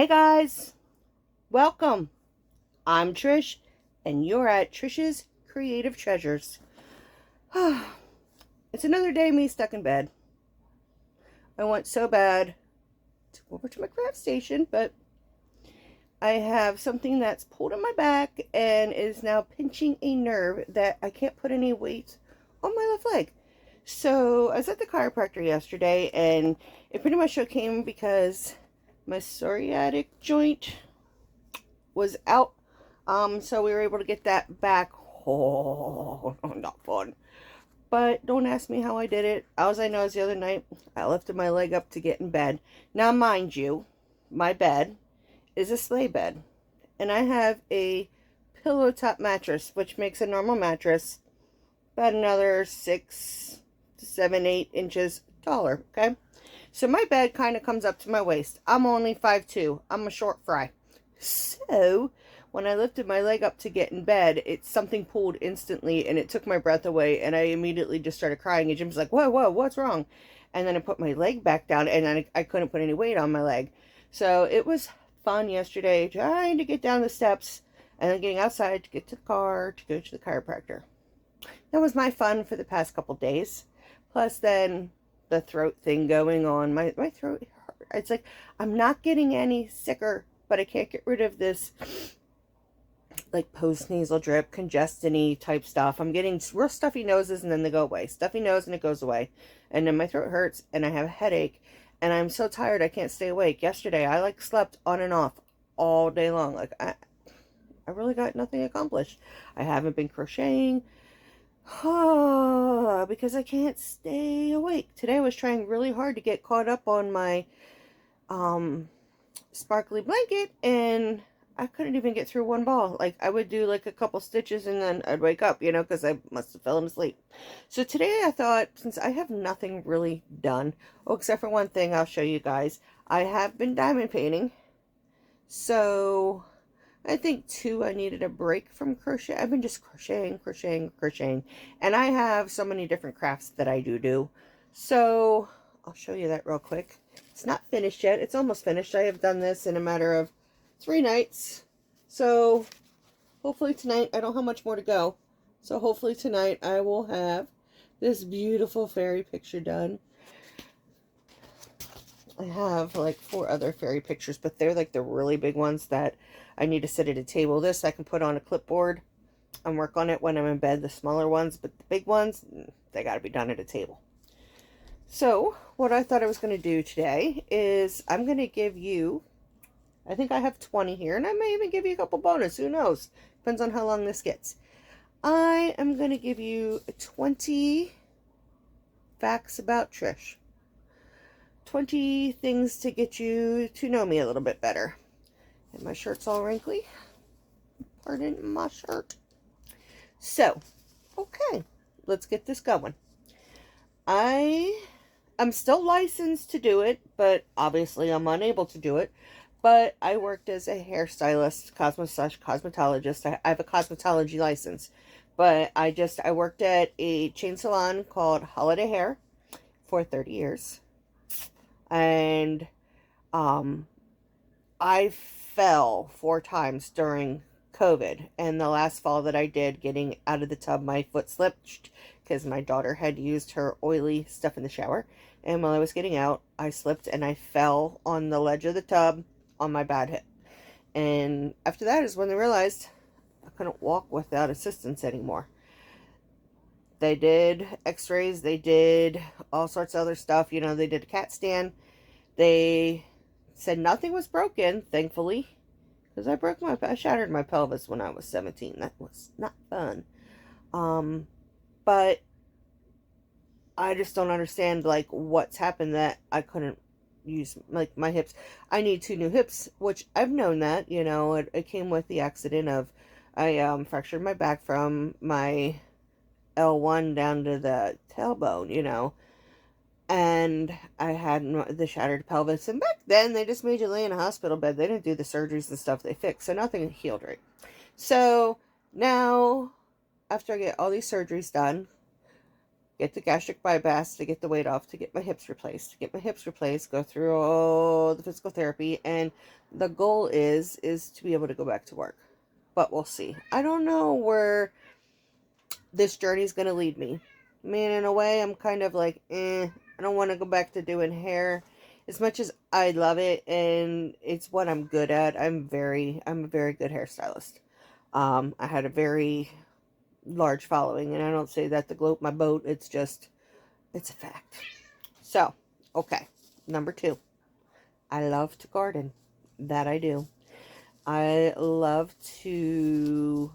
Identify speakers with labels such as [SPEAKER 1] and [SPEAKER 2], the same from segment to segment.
[SPEAKER 1] Hey guys, welcome. I'm Trish, and you're at Trish's Creative Treasures. It's another day me stuck in bed. I want so bad to go over to my craft station, but I have something that's pulled in my back and is now pinching a nerve that I can't put any weight on my left leg. So I was at the chiropractor yesterday, and it pretty much came because my psoriatic joint was out. So we were able to get that back. Oh, not fun. But don't ask me how I did it. All I know is the other night, I lifted my leg up to get in bed. Now, mind you, my bed is a sleigh bed. And I have a pillow top mattress, which makes a normal mattress about another 6 to 7, 8 inches taller, okay? So my bed kind of comes up to my waist. I'm only 5'2". I'm a short fry. So when I lifted my leg up to get in bed, something pulled instantly and it took my breath away, and I immediately just started crying, and Jim's like, whoa, what's wrong? And then I put my leg back down, and then I couldn't put any weight on my leg. So it was fun yesterday trying to get down the steps and then getting outside to get to the car to go to the chiropractor. That was my fun for the past couple days. Plus then the throat thing going on. My throat hurt. It's like I'm not getting any sicker, but I can't get rid of this like post-nasal drip, congestion-y type stuff. I'm getting real stuffy noses and then they go away. Stuffy nose and it goes away. And then my throat hurts and I have a headache and I'm so tired I can't stay awake. Yesterday I slept on and off all day long. I really got nothing accomplished. I haven't been crocheting because I can't stay awake. Today I was trying really hard to get caught up on my sparkly blanket, and I couldn't even get through one ball. I would do a couple stitches and then I'd wake up, because I must have fallen asleep. So today I thought, since I have nothing really done, except for one thing I'll show you guys, I have been diamond painting. So I think too, I needed a break from crochet. I've been just crocheting. And I have so many different crafts that I do. So I'll show you that real quick. It's not finished yet. It's almost finished. I have done this in a matter of 3 nights. So hopefully tonight, I don't have much more to go. So hopefully tonight I will have this beautiful fairy picture done. I have 4 other fairy pictures, but they're the really big ones that I need to sit at a table. This I can put on a clipboard and work on it when I'm in bed, the smaller ones, but the big ones, they got to be done at a table. So what I thought I was going to do today is I'm going to give you, I think I have 20 here, and I may even give you a couple bonus, who knows, depends on how long this gets. I am going to give you 20 facts about Trish. 20 things to get you to know me a little bit better. And my shirt's all wrinkly. Pardon my shirt. So, okay, let's get this going. I'm still licensed to do it, but obviously I'm unable to do it. But I worked as a hairstylist, cosmetologist. I have a cosmetology license. But I worked at a chain salon called Holiday Hair for 30 years. And I fell 4 times during COVID, and the last fall that I did, getting out of the tub, my foot slipped because my daughter had used her oily stuff in the shower, and while I was getting out, I slipped and I fell on the ledge of the tub on my bad hip. And after that is when they realized I couldn't walk without assistance anymore. They did x-rays, they did all sorts of other stuff, they did a CAT scan. They said nothing was broken, thankfully, because I shattered my pelvis when I was 17. That was not fun. But I just don't understand, what's happened that I couldn't use, my hips. I need 2 new hips, which I've known that, it came with the accident of, I fractured my back from my L1 down to the tailbone, and I had the shattered pelvis. And back then, they just made you lay in a hospital bed. They didn't do the surgeries and stuff they fixed, so nothing healed right. So now, after I get all these surgeries done, get the gastric bypass to get the weight off, to get my hips replaced, go through all the physical therapy, and the goal is to be able to go back to work. But we'll see. I don't know where this journey is going to lead me. I mean, in a way, I'm kind of like, I don't want to go back to doing hair as much as I love it, and it's what I'm good at. I'm a very good hairstylist. I had a very large following, and I don't say that to gloat my boat. It's just, it's a fact. So, okay. Number 2. I love to garden. That I do. I love to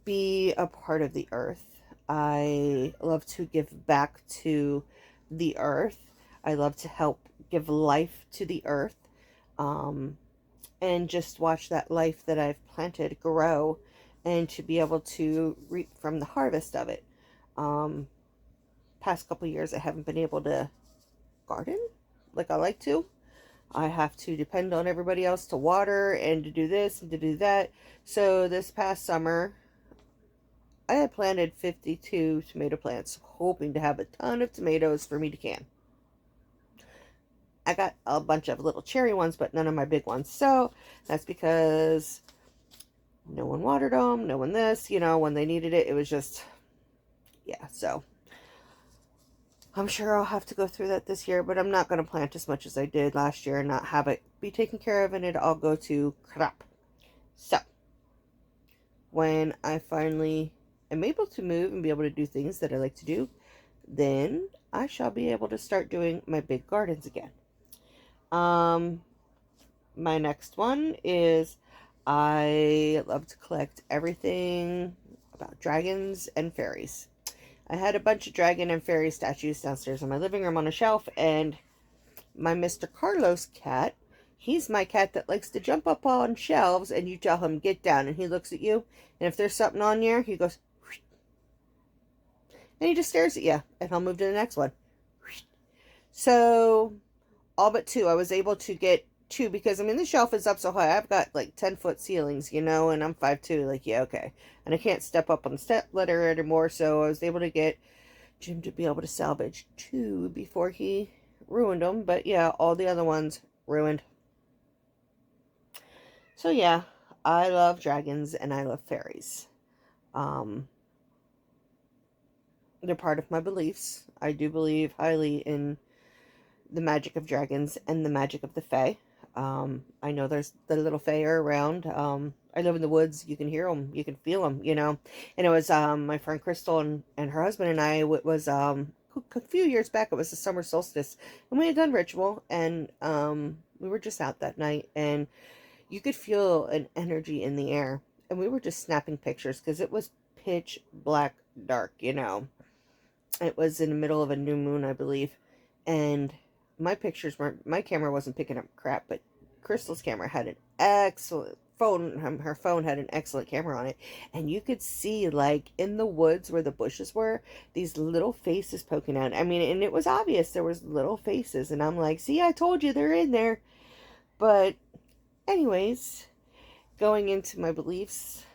[SPEAKER 1] be a part of the earth. I love to give back to the earth. I love to help give life to the earth. And just watch that life that I've planted grow, and to be able to reap from the harvest of it. Past couple years, I haven't been able to garden like I like to. I have to depend on everybody else to water and to do this and to do that. So this past summer, I had planted 52 tomato plants, hoping to have a ton of tomatoes for me to can. I got a bunch of little cherry ones, but none of my big ones. So that's because no one watered them, no one this, when they needed it. It was just, yeah, so I'm sure I'll have to go through that this year, but I'm not going to plant as much as I did last year and not have it be taken care of, and it all go to crap. So when I finally am able to move and be able to do things that I like to do, then I shall be able to start doing my big gardens again. My next one is I love to collect everything about dragons and fairies. I had a bunch of dragon and fairy statues downstairs in my living room on a shelf, and my Mr. Carlos cat, he's my cat that likes to jump up on shelves, and you tell him, get down, and he looks at you, and if there's something on there, he goes, and he just stares at you, and he'll move to the next one. So all but 2, I was able to get 2, because I mean the shelf is up so high. I've got like 10-foot ceilings, and I'm 5'2", like, yeah, okay, and I can't step up on the step ladder anymore. So I was able to get Jim to be able to salvage 2 before he ruined them. But yeah, all the other ones ruined. So yeah, I love dragons and I love fairies. They're part of my beliefs. I do believe highly in the magic of dragons and the magic of the fae. I know there's the little fae are around. I live in the woods. You can hear them. You can feel them, And it was my friend Crystal and her husband and I, it was a few years back. It was the summer solstice. And we had done ritual. And we were just out that night. And you could feel an energy in the air. And we were just snapping pictures because it was pitch black dark, It was in the middle of a new moon, I believe. And my camera wasn't picking up crap, but Crystal's camera had an excellent phone. Her phone had an excellent camera on it. And you could see, like, in the woods where the bushes were, these little faces poking out. I mean, and it was obvious there was little faces. And I'm like, see, I told you they're in there. But anyways, going into my beliefs,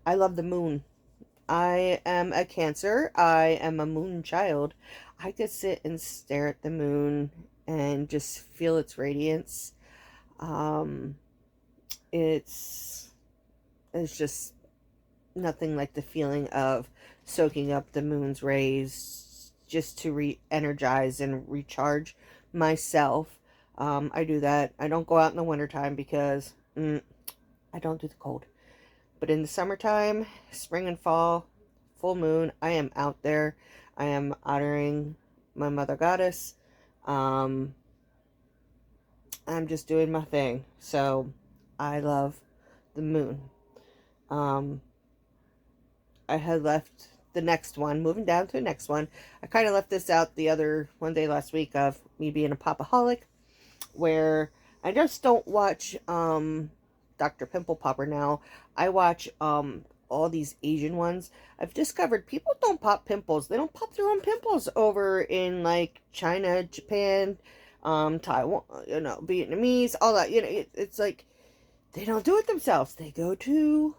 [SPEAKER 1] I love the moon. I am a Cancer. I am a moon child. I could sit and stare at the moon and just feel its radiance. It's just nothing like the feeling of soaking up the moon's rays just to re-energize and recharge myself. I do that. I don't go out in the wintertime because I don't do the cold. But in the summertime, spring and fall, full moon, I am out there. I am honoring my mother goddess. I'm just doing my thing. So I love the moon. I had left the next one, moving down to the next one. I kind of left this out the other one day last week of me being a popaholic, where I just don't watch Dr. Pimple Popper now. I watch all these Asian ones. I've discovered people don't pop pimples. They don't pop their own pimples over in like China, Japan, Taiwan, Vietnamese, all that. It's like they don't do it themselves. They go to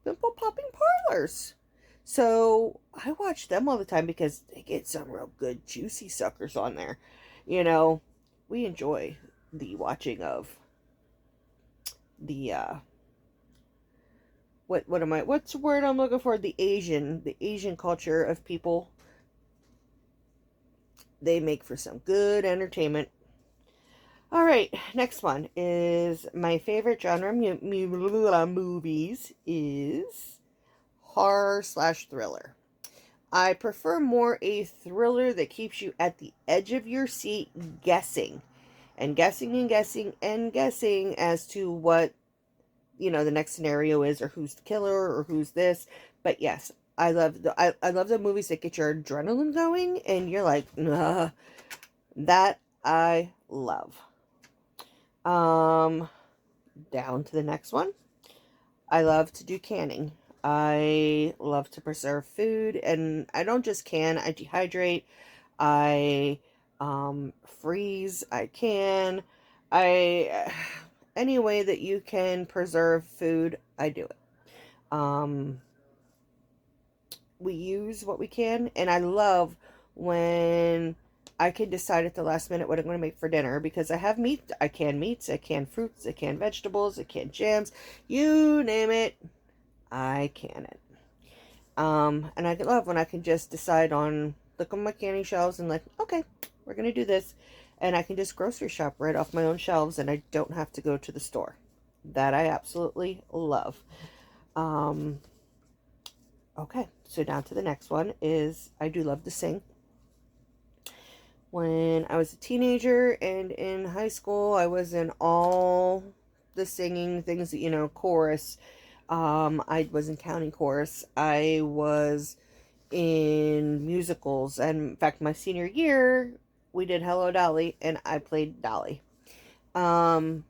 [SPEAKER 1] pimple popping parlors. So I watch them all the time because they get some real good juicy suckers on there. You know, we enjoy the watching of the what's the word I'm looking for? The Asian culture of people. They make for some good entertainment. All right, next one is my favorite genre movies is horror/thriller. I prefer more a thriller that keeps you at the edge of your seat guessing and guessing and guessing and guessing as to what, the next scenario is, or who's the killer, or who's this. But yes, I love the movies that get your adrenaline going and you're like, that I love. Down to the next one. I love to do canning. I love to preserve food, and I don't just can, I dehydrate, I freeze, I can, I any way that you can preserve food, I do it. We use what we can, and I love when I can decide at the last minute what I'm going to make for dinner, because I have meat, I can meats, I can fruits, I can vegetables, I can jams, you name it, I can it. And I love when I can just decide on, look on my canning shelves and like, okay, we're going to do this. And I can just grocery shop right off my own shelves and I don't have to go to the store. That I absolutely love. Okay, so down to the next one is I do love to sing. When I was a teenager and in high school, I was in all the singing things that, chorus. I was in county chorus. I was in musicals. And in fact, my senior year, we did Hello Dolly, and I played Dolly. I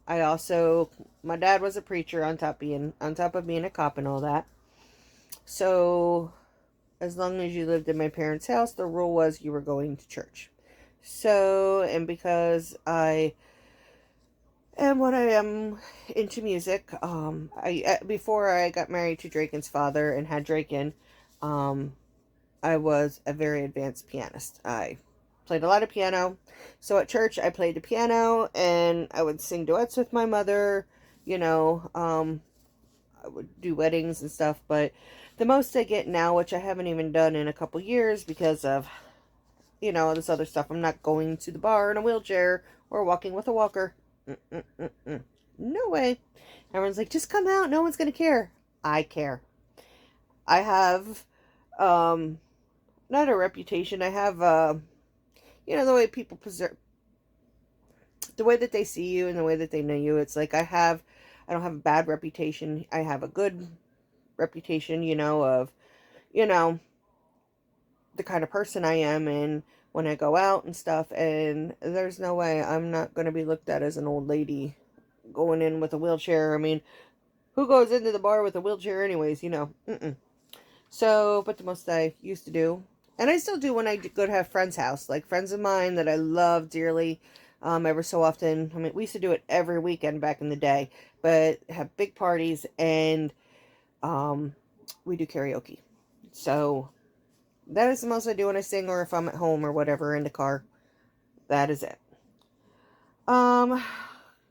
[SPEAKER 1] also, my dad was a preacher on top of being a cop and all that. So, as long as you lived in my parents' house, the rule was you were going to church. So, and because I am what I am into music, before I got married to Draken's father and had Draken, I was a very advanced pianist. I played a lot of piano. So at church, I played the piano and I would sing duets with my mother. I would do weddings and stuff, but the most I get now, which I haven't even done in a couple years because of, this other stuff. I'm not going to the bar in a wheelchair or walking with a walker. No way. Everyone's like, just come out. No one's going to care. I care. I have, not a reputation. I have, the way people preserve, the way that they see you and the way that they know you. It's like I don't have a bad reputation. I have a good reputation, of, the kind of person I am, and when I go out and stuff, and there's no way I'm not going to be looked at as an old lady going in with a wheelchair. I mean, who goes into the bar with a wheelchair anyways, So, but the most I used to do, and I still do when I go to have friends' house, like friends of mine that I love dearly, ever so often. I mean, we used to do it every weekend back in the day, but have big parties, and we do karaoke. So that is the most I do when I sing, or if I'm at home or whatever in the car. That is it.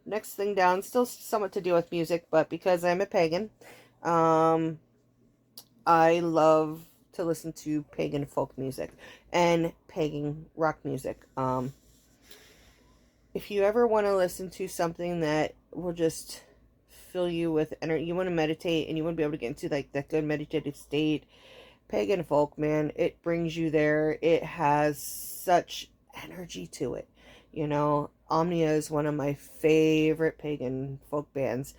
[SPEAKER 1] Next thing down, still somewhat to do with music, but because I'm a pagan, I love to listen to pagan folk music and pagan rock music. If you ever want to listen to something that will just fill you with energy, you want to meditate and you want to be able to get into like that good meditative state, pagan folk, man, it brings you there. It has such energy to it. Omnia is one of my favorite pagan folk bands,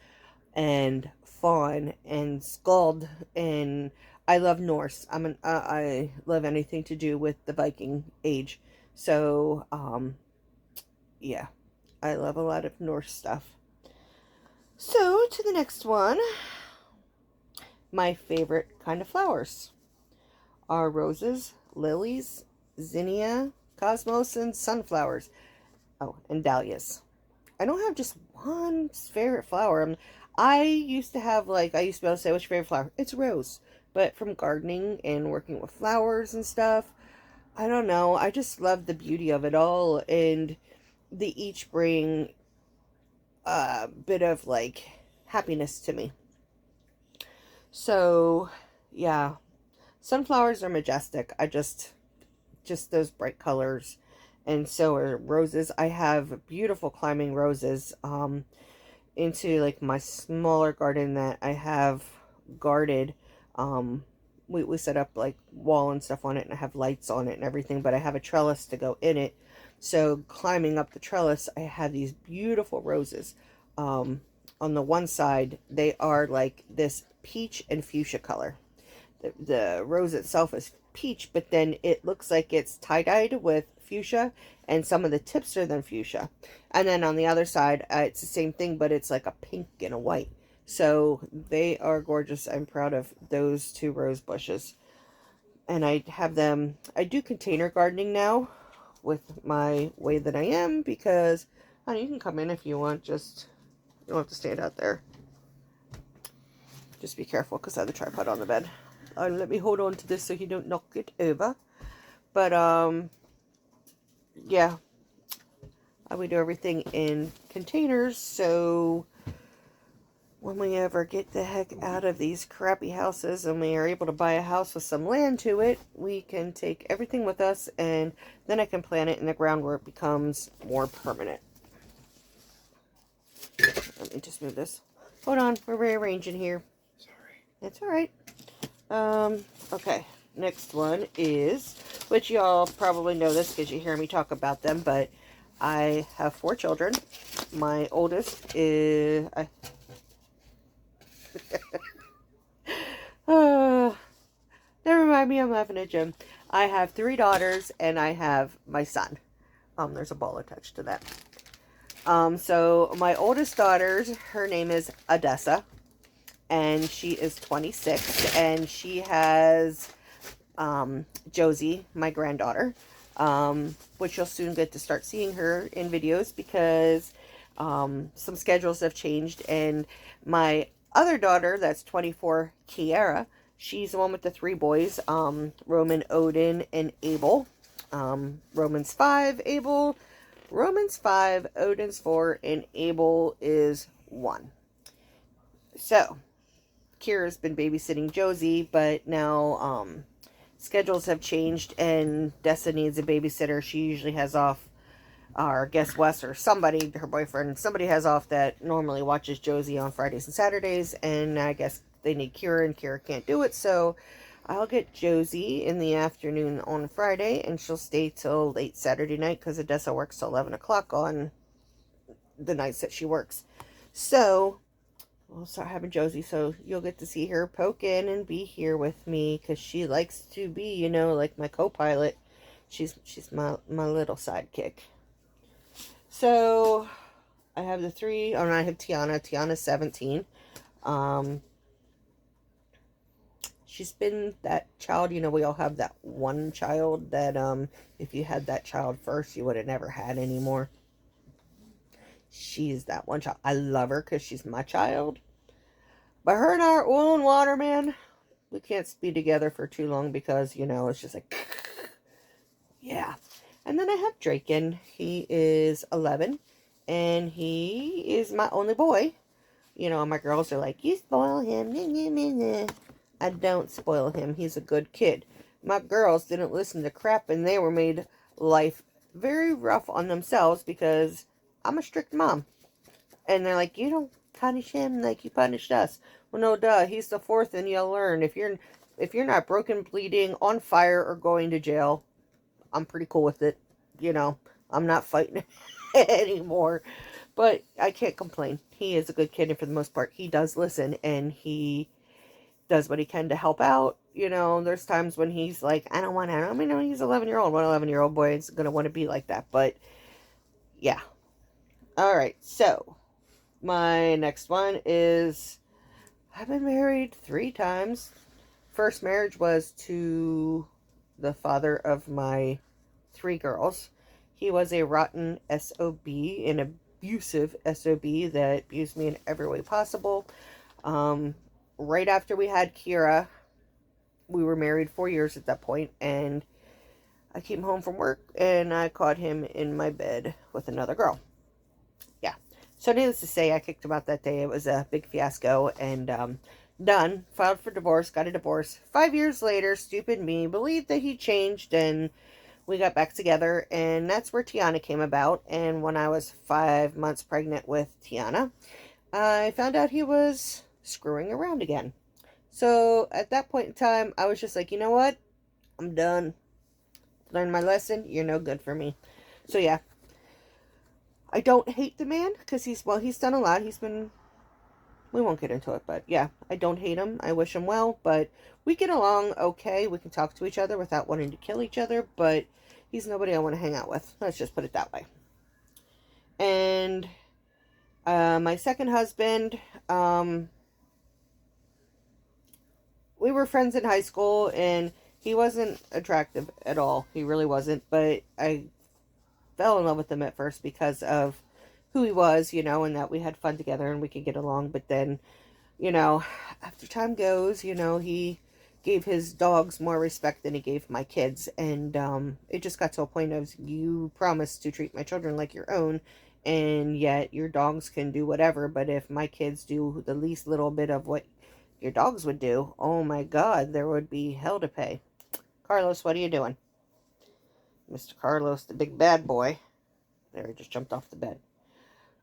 [SPEAKER 1] and Fawn and Skald, and I love Norse. I love anything to do with the Viking age. So, yeah, I love a lot of Norse stuff. So, to the next one. My favorite kind of flowers are roses, lilies, zinnia, cosmos, and sunflowers. Oh, and dahlias. I don't have just one favorite flower. I used to have, I used to be able to say, what's your favorite flower? It's rose. but from gardening and working with flowers and stuff, I don't know, I just love the beauty of it all, and they each bring a bit of like happiness to me. So yeah, sunflowers are majestic. I just those bright colors, and so are roses. I have beautiful climbing roses into like my smaller garden that I have guarded. We set up like wall and stuff on it, and I have lights on it and everything, but I have a trellis to go in it. So climbing up the trellis, I have these beautiful roses. On the one side, they are like this peach and fuchsia color. The rose itself is peach, but then it looks like it's tie-dyed with fuchsia, and some of the tips are then fuchsia. And then on the other side, it's the same thing, but it's like a pink and a white. So they are gorgeous. I'm proud of those two rose bushes. And I have them, I do container gardening now with my way that I am, because, honey, you can come in if you want, just, you don't have to stand out there. Just be careful, because I have the tripod on the bed. Let me hold on to this so you don't knock it over. But, yeah, we do everything in containers, so when we ever get the heck out of these crappy houses and we are able to buy a house with some land to it, we can take everything with us, and then I can plant it in the ground where it becomes more permanent. Let me just move this. Hold on, we're rearranging here. Sorry. That's all right. Okay, next one is, which y'all probably know this because you hear me talk about them, but I have 4 children. My oldest is, never mind me, I'm laughing at Jim. I have 3 daughters, and I have my son. There's a ball attached to that. So my oldest daughter, her name is Odessa, and she is 26, and she has Josie, my granddaughter, which you'll soon get to start seeing her in videos, because some schedules have changed. And my other daughter, that's 24, Kiara, she's the one with the 3 boys, Roman, Odin, and Abel. Roman's 5, Roman's 5, Odin's 4, and Abel is 1. So Kira's been babysitting Josie, but now schedules have changed, and Dessa needs a babysitter. She usually has off, or I guess Wes or somebody, her boyfriend, somebody has off that normally watches Josie on Fridays and Saturdays, and I guess they need Kira, and Kira can't do it, so I'll get Josie in the afternoon on Friday, and she'll stay till late Saturday night, because Odessa works till 11 o'clock on the nights that she works. So we'll start having Josie, so you'll get to see her poke in and be here with me, because she likes to be, you know, like my co-pilot. She's my little sidekick. So I have the 3, and I have Tiana. Tiana's 17. She's been that child, you know, we all have that one child that if you had that child first, you would have never had any more. She's that one child. I love her because she's my child. But her and I are oil and water, man. We can't be together for too long, because, you know, it's just like, yeah. And then I have Draken. He is 11, and he is my only boy. You know, my girls are like, you spoil him. I don't spoil him. He's a good kid. My girls didn't listen to crap, and they were made life very rough on themselves, because I'm a strict mom. And they're like, you don't punish him like you punished us. Well, no, duh. He's the 4th, and you'll learn. If you're not broken, bleeding, on fire, or going to jail, I'm pretty cool with it. You know, I'm not fighting anymore. But I can't complain. He is a good kid, and for the most part, he does listen, and he does what he can to help out. You know, there's times when he's like, I don't want to. I mean, no, he's 11-year-old. What 11-year-old boy is going to want to be like that? But, yeah. Alright, so my next one is, I've been married 3 times. First marriage was to the father of my 3 girls. He was a rotten SOB, an abusive SOB that abused me in every way possible. Right after we had Kira, we were married 4 years at that point, and I came home from work and I caught him in my bed with another girl. Yeah. So needless to say, I kicked him out that day. It was a big fiasco, and done. Filed for divorce, got a divorce. 5 years later, stupid me believed that he changed, and we got back together, and that's where Tiana came about. And when I was 5 months pregnant with Tiana, I found out he was screwing around again. So at that point in time, I was just like, you know what? I'm done. Learned my lesson. You're no good for me. So yeah, I don't hate the man because he's done a lot. We won't get into it, but yeah, I don't hate him. I wish him well, but we get along okay. We can talk to each other without wanting to kill each other, but he's nobody I want to hang out with. Let's just put it that way. And my second husband, we were friends in high school, and he wasn't attractive at all. He really wasn't, but I fell in love with him at first because of who he was, and that we had fun together and we could get along. But then, after time goes, he gave his dogs more respect than he gave my kids. And it just got to a point of, you promised to treat my children like your own, and yet your dogs can do whatever. But if my kids do the least little bit of what your dogs would do, oh my God, there would be hell to pay. Carlos, what are you doing? Mr. Carlos, the big bad boy. There, he just jumped off the bed.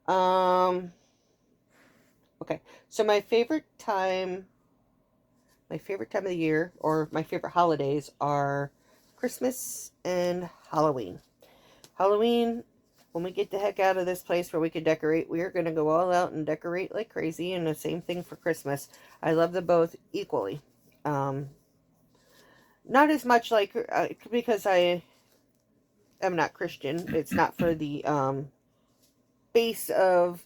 [SPEAKER 1] Okay, so my favorite time of the year, or my favorite holidays, are Christmas and Halloween. Halloween, when we get the heck out of this place where we can decorate, we are going to go all out and decorate like crazy, and the same thing for Christmas. I love them both equally. Not as much because I am not Christian. It's not for the base of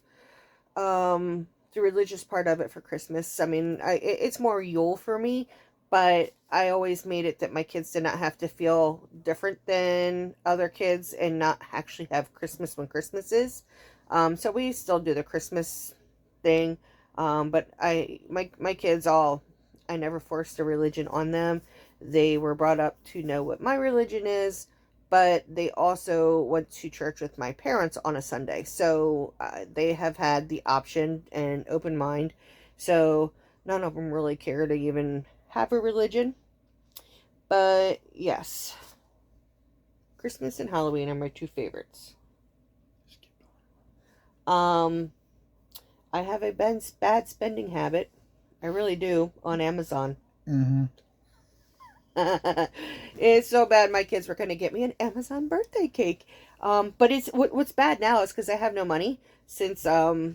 [SPEAKER 1] the religious part of it for Christmas. I mean, it's more Yule for me, but I always made it that my kids did not have to feel different than other kids and not actually have Christmas when Christmas is. So we still do the Christmas thing, but my kids I never forced a religion on them. They were brought up to know what my religion is, but they also went to church with my parents on a Sunday. So they have had the option and open mind. So none of them really care to even have a religion. But yes, Christmas and Halloween are my two favorites. I have a bad spending habit. I really do, on Amazon.
[SPEAKER 2] Mm-hmm.
[SPEAKER 1] It's so bad. My kids were going to get me an Amazon birthday cake. But what's bad now is because I have no money since my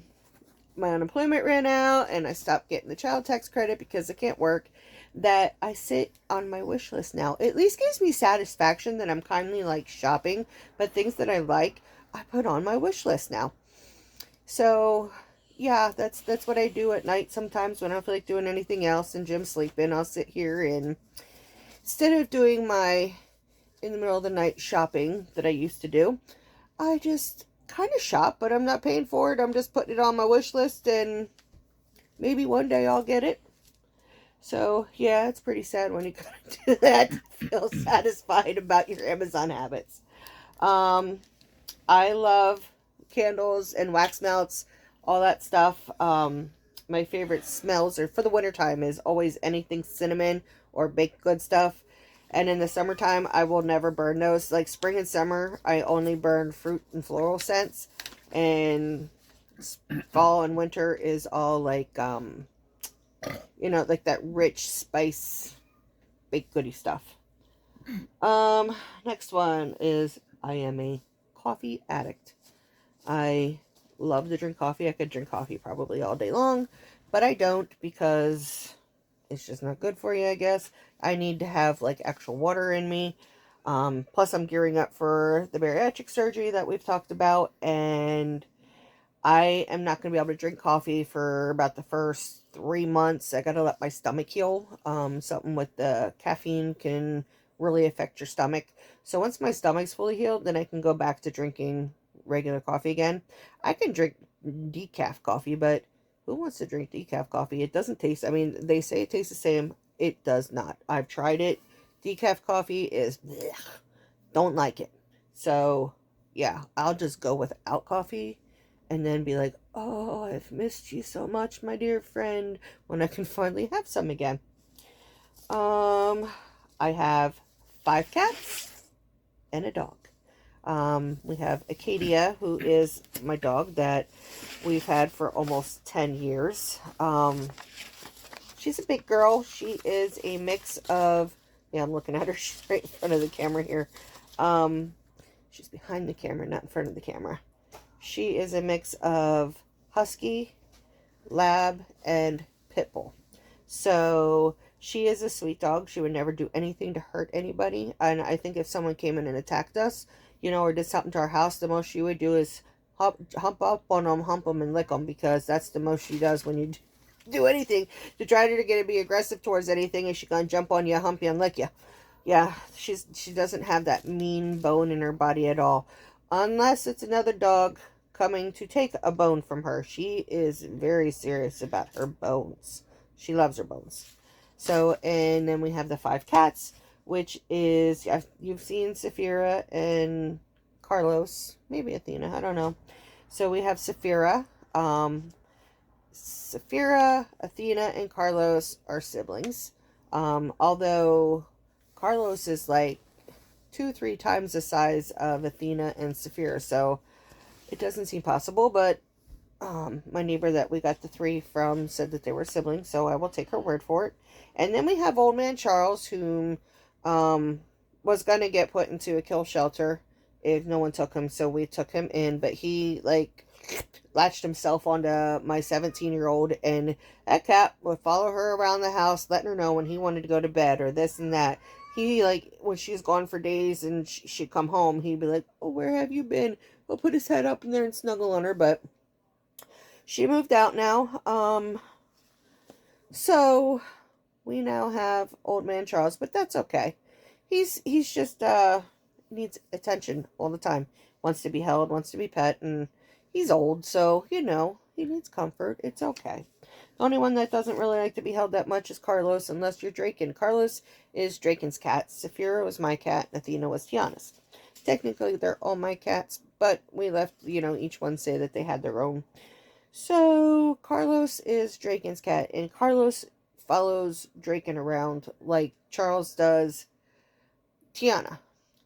[SPEAKER 1] unemployment ran out and I stopped getting the child tax credit because I can't work, that I sit on my wish list now. It at least gives me satisfaction that I'm kindly like shopping, but things that I like, I put on my wish list now. So yeah, that's what I do at night sometimes when I don't feel like doing anything else and Jim's sleeping. I'll sit here, and instead of doing my in the middle of the night shopping that I used to do, I just kind of shop, but I'm not paying for it. I'm just putting it on my wish list, and maybe one day I'll get it. So yeah, it's pretty sad when you kind of do that to feel satisfied about your Amazon habits. I love candles and wax melts, all that stuff. My favorite smells are for the wintertime is always anything cinnamon or baked good stuff. And in the summertime, I will never burn those. Like spring and summer, I only burn fruit and floral scents. And fall and winter is all like, like that rich spice baked goodie stuff. Next one is I am a coffee addict. I love to drink coffee. I could drink coffee probably all day long, but I don't because it's just not good for you, I guess. I need to have like actual water in me. Plus I'm gearing up for the bariatric surgery that we've talked about, and I am not going to be able to drink coffee for about the first 3 months. I got to let my stomach heal. Something with the caffeine can really affect your stomach. So once my stomach's fully healed, then I can go back to drinking regular coffee again. I can drink decaf coffee, but who wants to drink decaf coffee? It doesn't taste, I mean, they say it tastes the same. It does not. I've tried it. Decaf coffee is blech. Don't like it. So, yeah, I'll just go without coffee and then be like, oh, I've missed you so much, my dear friend, when I can finally have some again. I have 5 cats and a dog. We have Acadia, who is my dog that we've had for almost 10 years. She's a big girl. She is a mix of, yeah, I'm looking at her. She's right in front of the camera here. She's behind the camera, not in front of the camera. She is a mix of Husky, Lab, and Pit Bull. So she is a sweet dog. She would never do anything to hurt anybody. And I think if someone came in and attacked us, you know, or did something to our house, the most she would do is hump up on them, hump them, and lick them, because that's the most she does when you do anything to try to get her to be aggressive towards anything. Is she gonna jump on you, hump you, and lick you? Yeah, she doesn't have that mean bone in her body at all, unless it's another dog coming to take a bone from her. She is very serious about her bones. She loves her bones. So, and then we have the 5 cats, which is, you've seen Saphira and Carlos, maybe Athena, I don't know. So we have Saphira. Saphira, Athena, and Carlos are siblings. Although Carlos is like 2-3 times the size of Athena and Saphira, so it doesn't seem possible, but my neighbor that we got the 3 from said that they were siblings, so I will take her word for it. And then we have Old Man Charles, whom was going to get put into a kill shelter if no one took him, so we took him in, but he, like, latched himself onto my 17-year-old, and that cat would follow her around the house, letting her know when he wanted to go to bed, or this and that. He, like, when she's gone for days and she'd come home, he'd be like, oh, where have you been? He'll put his head up in there and snuggle on her, but she moved out now. So we now have Old Man Charles, but that's okay. He's just, needs attention all the time. Wants to be held, wants to be pet, and he's old, so, you know, he needs comfort. It's okay. The only one that doesn't really like to be held that much is Carlos, unless you're Draken. Carlos is Draken's cat. Saphira was my cat, and Athena was Tiana's. Technically, they're all my cats, but we left, you know, each one say that they had their own. So, Carlos is Draken's cat, and Carlos follows Draken around like Charles does Tiana.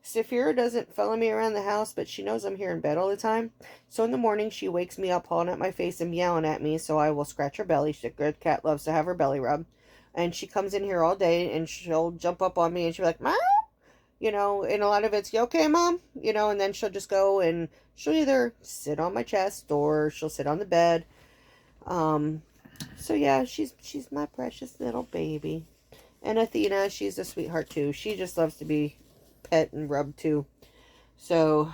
[SPEAKER 1] Saphira doesn't follow me around the house, but she knows I'm here in bed all the time. So in the morning, she wakes me up, pawing at my face and meowing at me, so I will scratch her belly. She's a good cat, loves to have her belly rubbed. And she comes in here all day, and she'll jump up on me, and she'll be like, Meow! You know, and a lot of it's, you okay, Mom? You know, and then she'll just go, and she'll either sit on my chest, or she'll sit on the bed. So yeah, she's my precious little baby. And Athena, she's a sweetheart too. She just loves to be pet and rubbed too. So,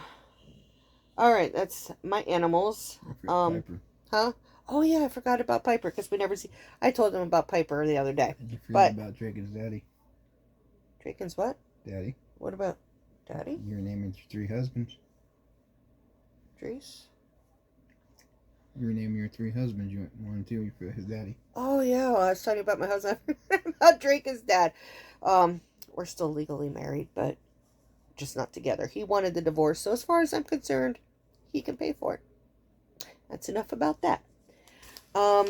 [SPEAKER 1] alright, that's my animals.
[SPEAKER 2] Piper.
[SPEAKER 1] Huh? Oh yeah, I forgot about Piper, because we never see. I told them about Piper the other day.
[SPEAKER 2] You forgot about Draken's daddy.
[SPEAKER 1] Draken's what?
[SPEAKER 2] Daddy.
[SPEAKER 1] What about Daddy?
[SPEAKER 2] You're naming 3 husbands.
[SPEAKER 1] Trace?
[SPEAKER 2] You were naming your 3 husbands. You went 1 and 2. You forgot his daddy.
[SPEAKER 1] Oh yeah, well, I was talking about my husband. I forgot about Draken's dad. We're still legally married, but just not together. He wanted the divorce, so as far as I'm concerned, he can pay for it. That's enough about that. Now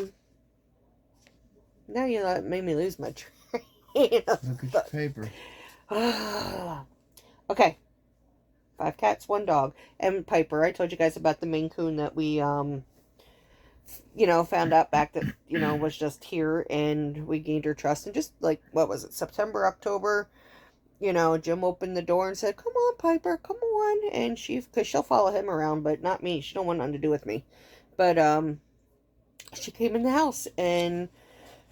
[SPEAKER 1] you made me lose my train of
[SPEAKER 2] Look at your paper.
[SPEAKER 1] Okay. 5 cats, 1 dog. And Piper, I told you guys about the Maine Coon that we, you know, found out back that, you know, was just here, and we gained her trust. And just like, what was it, September, October, you know, Jim opened the door and said, come on, Piper, come on. And because she'll follow him around, but not me. She don't want nothing to do with me. But, she came in the house, and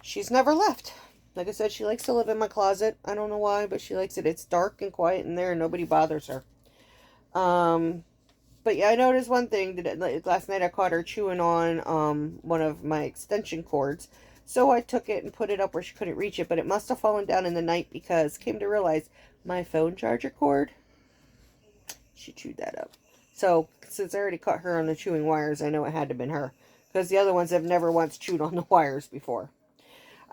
[SPEAKER 1] she's never left. Like I said, she likes to live in my closet. I don't know why, but she likes it. It's dark and quiet in there, and nobody bothers her. But yeah, I noticed one thing. That last night I caught her chewing on one of my extension cords. So I took it and put it up where she couldn't reach it, but it must have fallen down in the night, because came to realize my phone charger cord, she chewed that up. So since I already caught her on the chewing wires, I know it had to have been her, because the other ones have never once chewed on the wires before.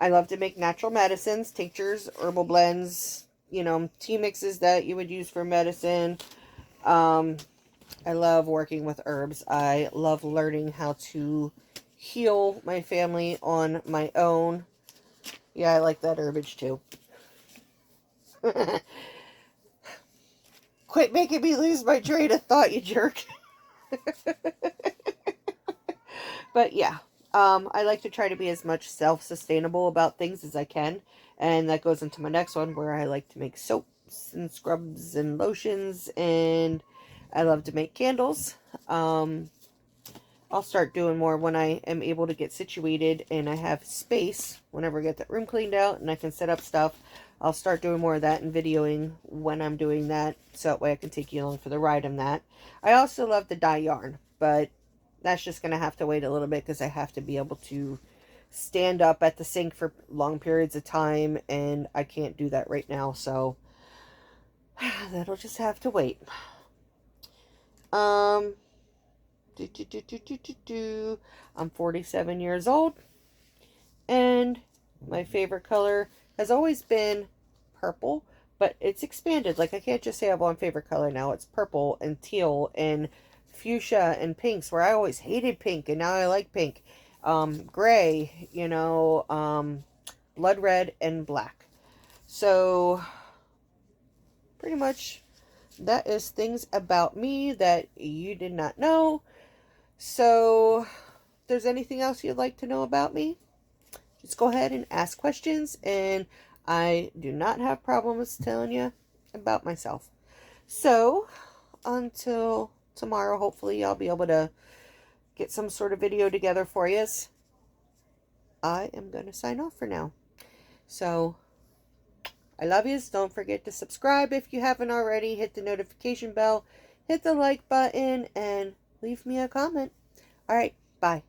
[SPEAKER 1] I love to make natural medicines, tinctures, herbal blends, you know, tea mixes that you would use for medicine. I love working with herbs. I love learning how to heal my family on my own. Yeah, I like that herbage too. Quit making me lose my train of thought, you jerk. But yeah, I like to try to be as much self-sustainable about things as I can. And that goes into my next one, where I like to make soaps and scrubs and lotions. And I love to make candles. I'll start doing more when I am able to get situated and I have space. Whenever I get that room cleaned out and I can set up stuff, I'll start doing more of that and videoing when I'm doing that, so that way I can take you along for the ride on that. I also love to dye yarn, but that's just going to have to wait a little bit because I have to be able to stand up at the sink for long periods of time, and I can't do that right now, so that'll just have to wait. I'm 47 years old, and my favorite color has always been purple, but it's expanded. Like, I can't just say I have one favorite color now. It's purple and teal and fuchsia and pinks, where I always hated pink and now I like pink. Gray, you know, blood red and black. So pretty much that is things about me that you did not know. So if there's anything else you'd like to know about me, just go ahead and ask questions, and I do not have problems telling you about myself. So until tomorrow, hopefully I'll be able to get some sort of video together for you. I am going to sign off for now. So I love yous. Don't forget to subscribe if you haven't already. Hit the notification bell, hit the like button, and leave me a comment. All right, bye.